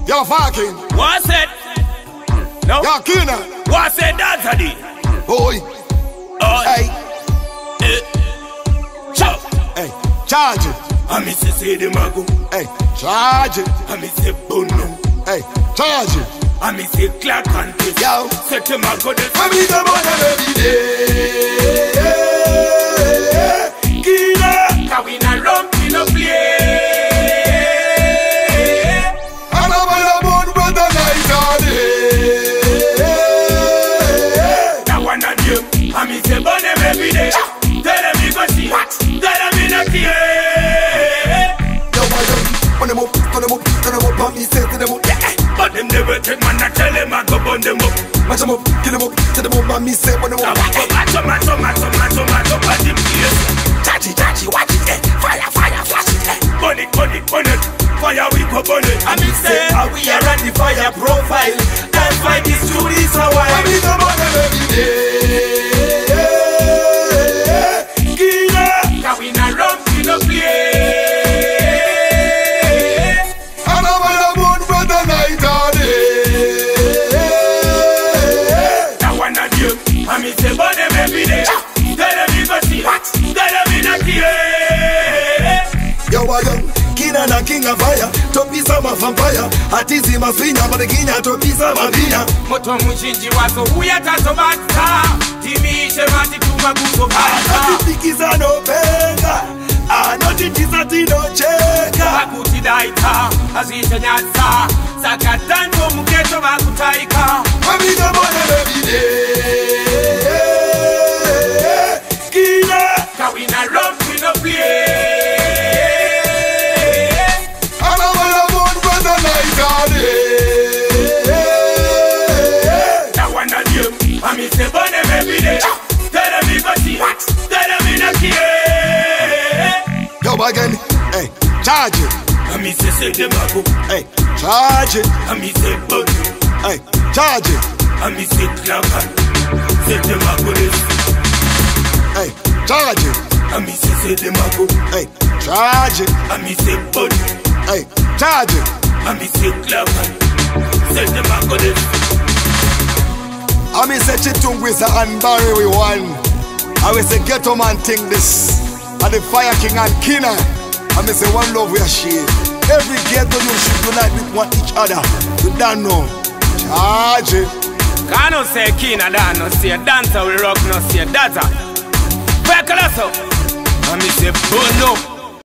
Yo, fucking. What said? No. Yo, Kina. What said that, Daddy? Boy. Oh. Hey. Chop. Hey. Charge it. I miss you say the mago. Hey. Charge it. I miss you bono. Hey. Charge it. I miss you clack and kiss. Yo. Set the mago the. I miss the money every day. Kina. Can we not run in a play? I miss the bunny every day. Tell them you go see. What? Tell them you not care. Yo, turn them up, and me say to them up. But them never take man, I tell them I go burn them up. Match them up, kill them up, tell them up, and me say when them up. Match up, at the place. Chachi, watch it, fire, flash it. Burn it, fire we go burn it. I mean say, how we are at the fire profile. Can't fight this truth, this a while. I mean the money every day. Can we not run in a play? And I'm on the moon for the night all day. That one of you, I miss the bunny every day. Tell them you go see. What? Tell them you not care. Yo, king and a king of fire. Topisa ma vampire. Atizi ma finya, but the king and topisa ma vina. Moto mushinji wazo huya tato bata. Timi shemati tumaguso bata. Tikiza no benga. Anotitiza tino cheka. Bakuti daita, azisha nyatsa. Sakatango muketo bakutaika. Amiga mwana every day. Kina. Kawina run we no play. I miss the bunny every day. Tell them you go see. What? Tell them you not care. Yo, again. Hey, charge it. I miss the say the mago. Hey, charge it. I miss the bunny. Hey, charge it. I miss the clacker. Say the mago this. Hey, charge it. I miss the say the mago. Hey, charge it. I miss the bunny. Hey, charge it. I miss the clacker. Say the mago this. I mean say Chitungwisa and Barry we won. I will say ghetto man think this. And the Fire King and Kina. I mean say one love we are share. Every ghetto you should unite with one each other. You don't know. Charge it. I no say Kina da no say dancer we rock no say data. Back a lasso. I mean say bono.